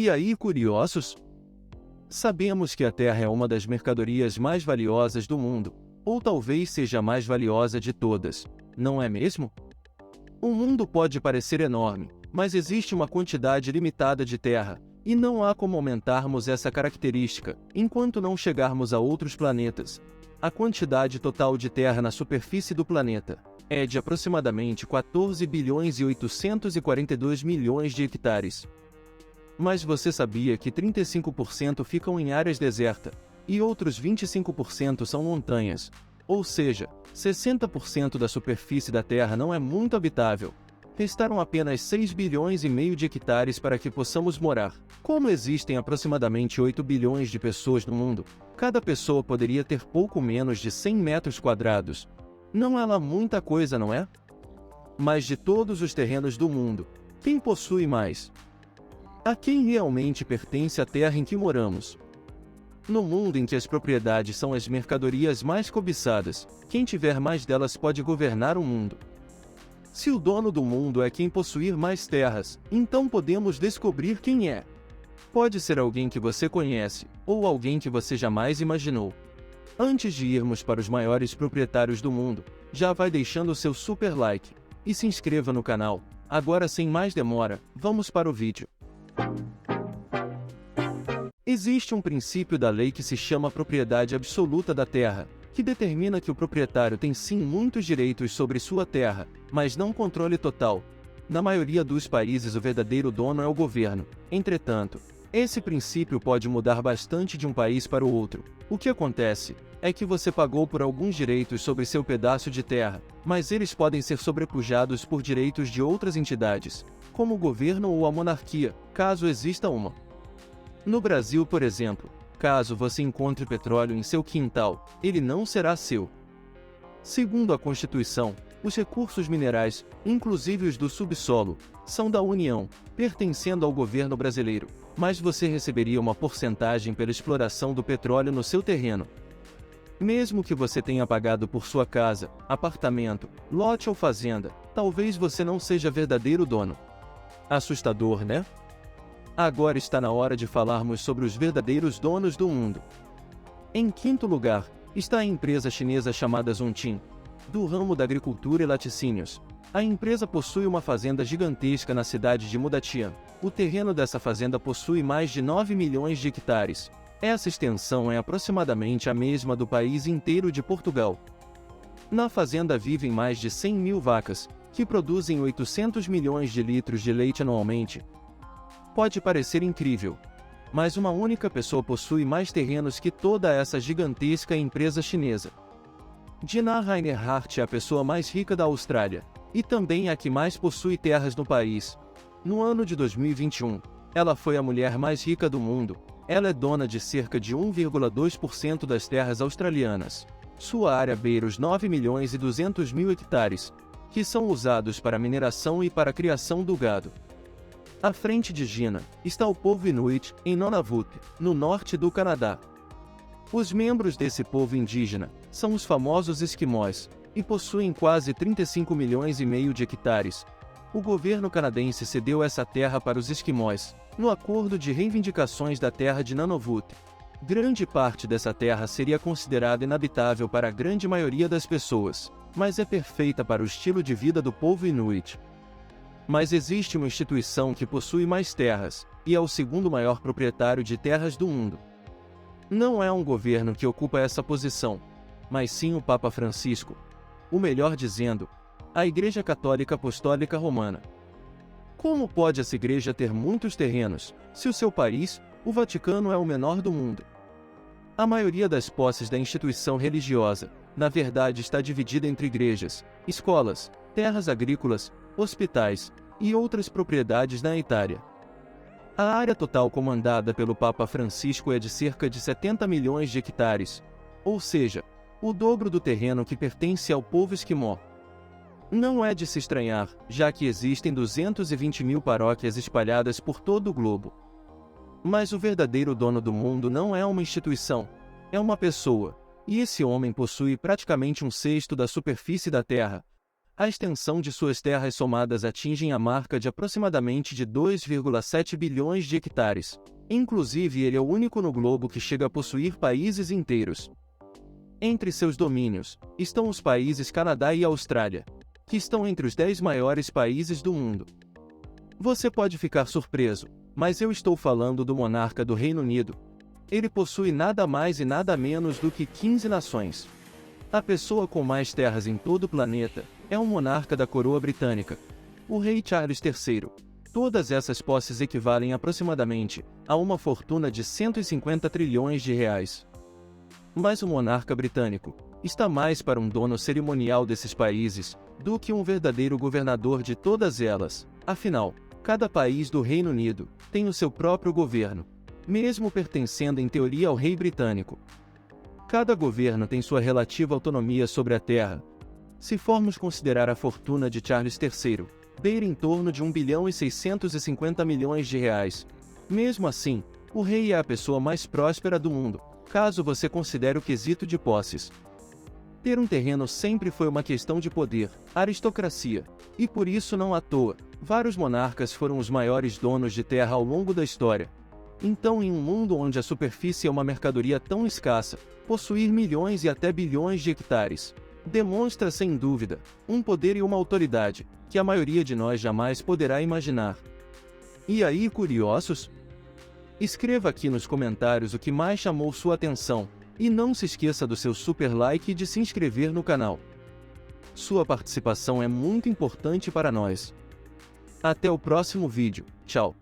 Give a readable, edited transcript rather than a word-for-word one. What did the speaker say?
E aí, curiosos? Sabemos que a Terra é uma das mercadorias mais valiosas do mundo, ou talvez seja a mais valiosa de todas, não é mesmo? O mundo pode parecer enorme, mas existe uma quantidade limitada de terra, e não há como aumentarmos essa característica, enquanto não chegarmos a outros planetas. A quantidade total de terra na superfície do planeta é de aproximadamente 14 bilhões e 842 milhões de hectares. Mas você sabia que 35% ficam em áreas desertas, e outros 25% são montanhas? Ou seja, 60% da superfície da Terra não é muito habitável. Restaram apenas 6 bilhões e meio de hectares para que possamos morar. Como existem aproximadamente 8 bilhões de pessoas no mundo, cada pessoa poderia ter pouco menos de 100 metros quadrados. Não é lá muita coisa, não é? Mas de todos os terrenos do mundo, quem possui mais? A quem realmente pertence a terra em que moramos? No mundo em que as propriedades são as mercadorias mais cobiçadas, quem tiver mais delas pode governar o mundo. Se o dono do mundo é quem possuir mais terras, então podemos descobrir quem é. Pode ser alguém que você conhece, ou alguém que você jamais imaginou. Antes de irmos para os maiores proprietários do mundo, já vai deixando o seu super like, e se inscreva no canal. Agora, sem mais demora, vamos para o vídeo. Existe um princípio da lei que se chama propriedade absoluta da terra, que determina que o proprietário tem sim muitos direitos sobre sua terra, mas não controle total. Na maioria dos países o verdadeiro dono é o governo. Entretanto, esse princípio pode mudar bastante de um país para o outro. O que acontece é que você pagou por alguns direitos sobre seu pedaço de terra, mas eles podem ser sobrepujados por direitos de outras entidades, como o governo ou a monarquia, caso exista uma. No Brasil, por exemplo, caso você encontre petróleo em seu quintal, ele não será seu. Segundo a Constituição, os recursos minerais, inclusive os do subsolo, são da União, pertencendo ao governo brasileiro, mas você receberia uma porcentagem pela exploração do petróleo no seu terreno. Mesmo que você tenha pagado por sua casa, apartamento, lote ou fazenda, talvez você não seja verdadeiro dono. Assustador, né? Agora está na hora de falarmos sobre os verdadeiros donos do mundo. Em quinto lugar, está a empresa chinesa chamada Zhongqing, do ramo da agricultura e laticínios. A empresa possui uma fazenda gigantesca na cidade de Mudatian. O terreno dessa fazenda possui mais de 9 milhões de hectares. Essa extensão é aproximadamente a mesma do país inteiro de Portugal. Na fazenda vivem mais de 100 mil vacas, que produzem 800 milhões de litros de leite anualmente. Pode parecer incrível, mas uma única pessoa possui mais terrenos que toda essa gigantesca empresa chinesa. Gina Rinehart é a pessoa mais rica da Austrália, e também a que mais possui terras no país. No ano de 2021, ela foi a mulher mais rica do mundo. Ela é dona de cerca de 1,2% das terras australianas. Sua área beira os 9 milhões e 200 mil hectares, que são usados para mineração e para a criação do gado. À frente de Gina, está o povo Inuit, em Nunavut, no norte do Canadá. Os membros desse povo indígena são os famosos esquimós, e possuem quase 35 milhões e meio de hectares. O governo canadense cedeu essa terra para os esquimós, no acordo de reivindicações da terra de Nunavut. Grande parte dessa terra seria considerada inabitável para a grande maioria das pessoas, mas é perfeita para o estilo de vida do povo Inuit. Mas existe uma instituição que possui mais terras, e é o segundo maior proprietário de terras do mundo. Não é um governo que ocupa essa posição, mas sim o Papa Francisco. O melhor dizendo, a Igreja Católica Apostólica Romana. Como pode essa igreja ter muitos terrenos, se o seu país, o Vaticano, é o menor do mundo? A maioria das posses da instituição religiosa, na verdade, está dividida entre igrejas, escolas, terras agrícolas, hospitais e outras propriedades na Itália. A área total comandada pelo Papa Francisco é de cerca de 70 milhões de hectares, ou seja, o dobro do terreno que pertence ao povo esquimó. Não é de se estranhar, já que existem 220 mil paróquias espalhadas por todo o globo. Mas o verdadeiro dono do mundo não é uma instituição, é uma pessoa, e esse homem possui praticamente 1/6 da superfície da Terra. A extensão de suas terras somadas atingem a marca de aproximadamente de 2,7 bilhões de hectares. Inclusive, ele é o único no globo que chega a possuir países inteiros. Entre seus domínios, estão os países Canadá e Austrália, que estão entre os 10 maiores países do mundo. Você pode ficar surpreso, mas eu estou falando do monarca do Reino Unido. Ele possui nada mais e nada menos do que 15 nações. A pessoa com mais terras em todo o planeta é um monarca da coroa britânica, o rei Charles III. Todas essas posses equivalem aproximadamente a uma fortuna de 150 trilhões de reais. Mas o monarca britânico está mais para um dono cerimonial desses países do que um verdadeiro governador de todas elas. Afinal, cada país do Reino Unido tem o seu próprio governo, mesmo pertencendo em teoria ao rei britânico. Cada governo tem sua relativa autonomia sobre a terra. Se formos considerar a fortuna de Charles III, beira em torno de 1 bilhão e 650 milhões de reais. Mesmo assim, o rei é a pessoa mais próspera do mundo, caso você considere o quesito de posses. Ter um terreno sempre foi uma questão de poder, aristocracia, e por isso não à toa, vários monarcas foram os maiores donos de terra ao longo da história. Então, em um mundo onde a superfície é uma mercadoria tão escassa, possuir milhões e até bilhões de hectares demonstra, sem dúvida, um poder e uma autoridade que a maioria de nós jamais poderá imaginar. E aí, curiosos? Escreva aqui nos comentários o que mais chamou sua atenção, e não se esqueça do seu super like e de se inscrever no canal. Sua participação é muito importante para nós. Até o próximo vídeo, tchau!